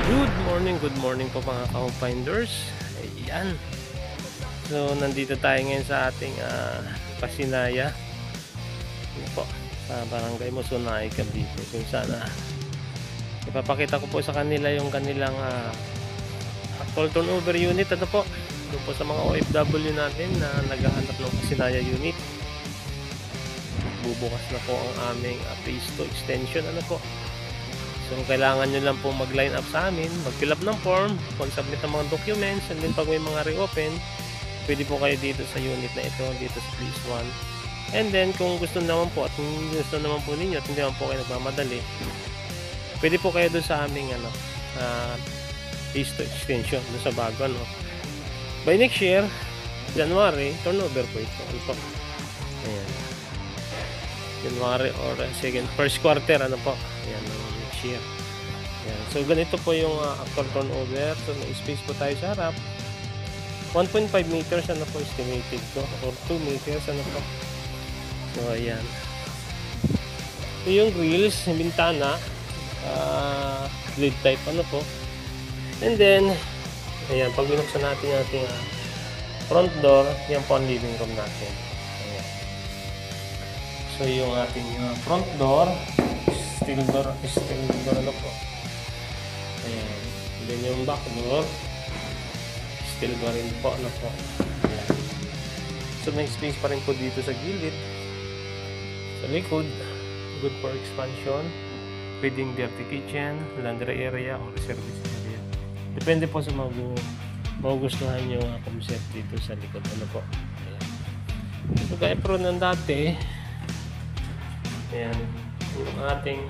Good morning po mga ka-finders. Ayan. So, nandito tayo ngayon sa ating Pasinaya. Ano po, sa Barangay Musunay, Cavite. Kung sana ipapakita ko po sa kanila yung kanilang actual turnover unit. Ano po, doon po sa mga OFW natin na naghahanap ng Pasinaya unit. Bubukas na po ang aming phase 2 extension. Ano po. So, kailangan nyo lang po mag-line up sa amin, mag-fill up ng form, mag-submit ng mga documents, and then pag may mga reopen, pwede po kayo dito sa unit na ito, dito sa phase 1. And then, kung gusto naman po, at kung gusto naman po ninyo, at hindi naman po kayo nagmamadali, pwede po kayo doon sa aming phase 2 extension, doon sa bago, no? By next year, January, turnover po ito. Ano po? Ayan. January or first quarter, ano po? Ayan, year. Yan. So ganito po yung actual turnover. So may space po tayo sa harap. 1.5 meters ano po estimated ko or 2 meters ano po. So ayan. So yung grills, yung bintana, lid type ano po. And then ayan, pag binuksan natin yung ating front door, yan po ang living room natin. Ayan. So yung ating front door, steel door ano po. Ayan. And then yung back door, steel door rin po, ano po. Ayan. So may space pa rin po dito sa gilid. Sa likod, good for expansion. Pwedeng dirty kitchen, laundry area, or service area. Depende po sa magugustuhan yung concept dito sa likod, ano po. Ayan. So gaya pro ng dati, ayan, yung ating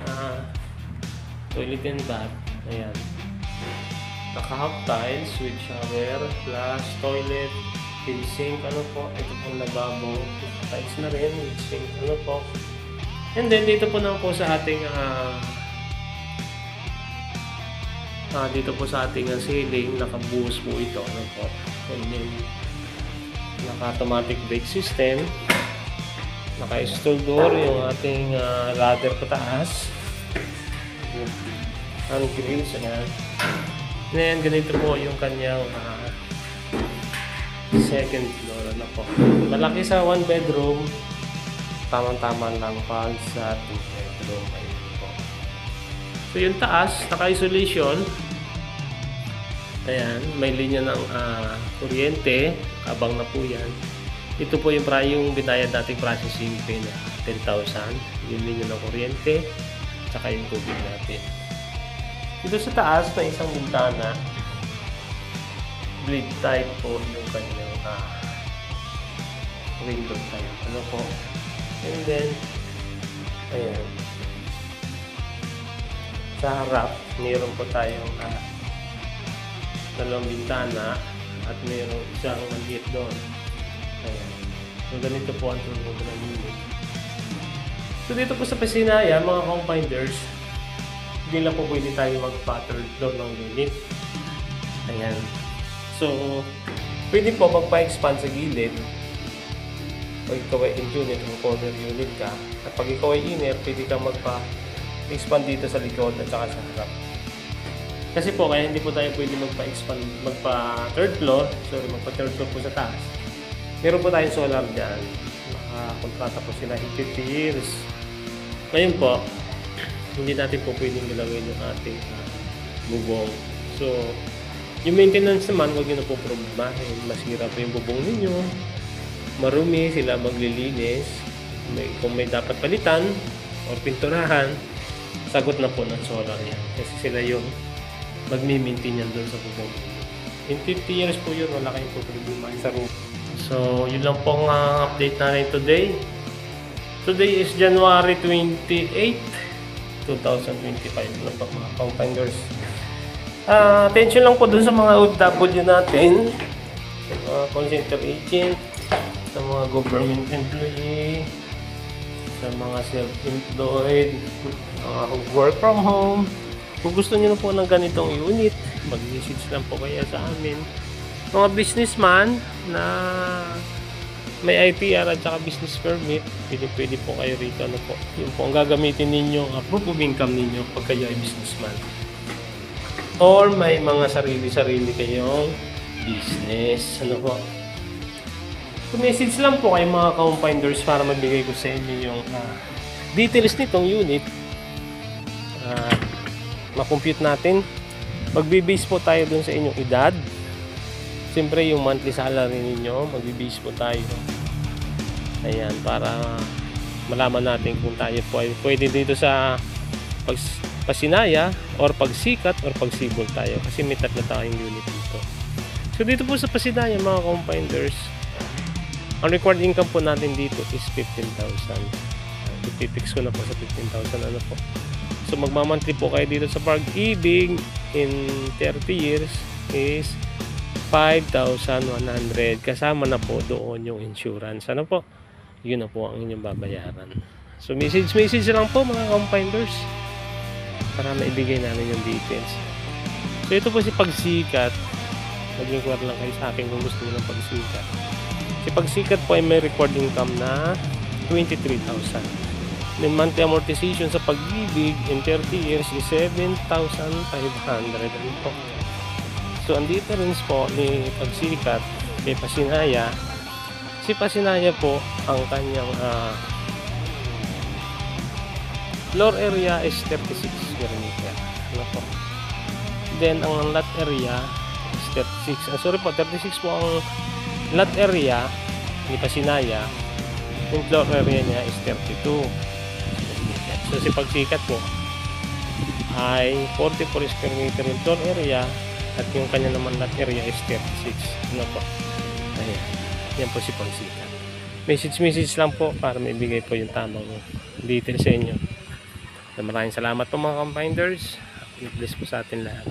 toilet and bath, ayan, naka half tiles with shower plus toilet with sink, ano po, ito pong lababo, tiles na rin with sink, ano po. And then dito po naman po sa ating dito po sa ating ceiling, nakabuhos po ito, ano po. And then naka automatic brake system, naka-install door, yung ating ladder pataas, ang grills, ayan. Then ganito po yung kanyang second floor, ano po. Malaki sa 1 bedroom, tamang-tama lang pag sa 2 bedroom, ayun po. So yung taas, naka-isolation, ayan, may linya ng kuryente, abang na po yan. Ito po yung binayad dating processing fee na 10,000. Yung linya ng kuryente, tsaka yung tubig natin. Dito sa taas, may isang bintana. Blade type po yung kanyang window type. Ano po? And then, ayan. Sa harap, mayroon po tayong dalawang bintana at mayroong isang maliit doon. Ayan. So ganito po ang turnover ng unit. So dito po sa Pasinaya, mga co-finders, hindi lang po pwede tayo mag-third floor ng unit. Ayan. So pwede po magpa-expand sa gilid. Pag ikaw ay in unit, yung corner unit ka, at pag ikaw ay inner, pwede kang magpa-expand dito sa likod at saka sa harap. Kasi po, kaya hindi po tayo pwede magpa-expand, magpa-third floor, magpa-third floor po sa taas. Meron po tayong solar dyan. Nakakontrata po sila 50 years. Ngayon po, hindi natin po pwedeng galawin yung ating bubong. So, yung maintenance naman, huwag nyo na po problemahin. Masira po yung bubong ninyo. Marumi, sila maglilinis. Kung may dapat palitan o pinturahan, sagot na po ng solar yan. Kasi sila yung magmi-maintain yan doon sa bubong. In 50 years po yun, wala kayong problema sa room. So, yun lang pong update natin today. Today is January 28, 2025 na po mga co-finders. Attention lang po dun sa mga OFW natin, sa mga call center agent, sa mga government employee, sa mga self-employed, mga work from home. Kung gusto niyo na po ng ganitong unit, mag-message lang po kaya sa amin. Mga businessman na may ITR at saka business permit, pwede po kayo rito. Ano po, yun po ang gagamitin ninyo, proof of income ninyo pag kayo ay businessman. or may mga sarili-sarili kayong business. Ano po? So, message lang po kayo mga ka-home-finders para magbigay ko sa inyo yung details nitong unit. Ma-compute natin. Magbe-base po tayo dun sa inyong edad. Siyempre yung monthly salary ninyo, magbe-base po tayo. Ayan, para malaman natin kung tayo po ay pwede dito sa pasinaya or pagsikat or pagsibol tayo, kasi may tatlo tayong unit dito. So dito po sa pasinaya mga ka-home-finders, ang required income po natin dito is 15,000. Ipipix ko na po sa 15,000. Ano po, so magmamantli po kayo dito sa Pag-ibig in 30 years is 5,100, kasama na po doon yung insurance. Ano po, yun na po ang inyong babayaran. So message lang po mga ka-home-finders para maibigay namin yung details. So ito po si Pagsikat. Mag-inquire lang kayo sa akin kung gusto nyo ng Pagsikat. Si Pagsikat po ay may record income na 23,000. Then monthly amortization sa Pag-ibig in 30 years is 7,500. Ano po? So ang difference po ni Pagsikat kay Pasinaya, si Pasinaya po ang kanyang floor area is 36 square meter. Ano po? Then ang lot area is 36. Sorry po, 36 po ang lot area ni Pasinaya. Yung floor area niya is 32. So si Pagsikat po ay 44 square meter yung floor area at yung kanya naman lot area is 36. Ano po? Ayan. Yan po si Pagsikat. Message lang po para maibigay po yung tamang details sa inyo. Maraming salamat po mga ka-home-finders. God bless po sa atin lahat.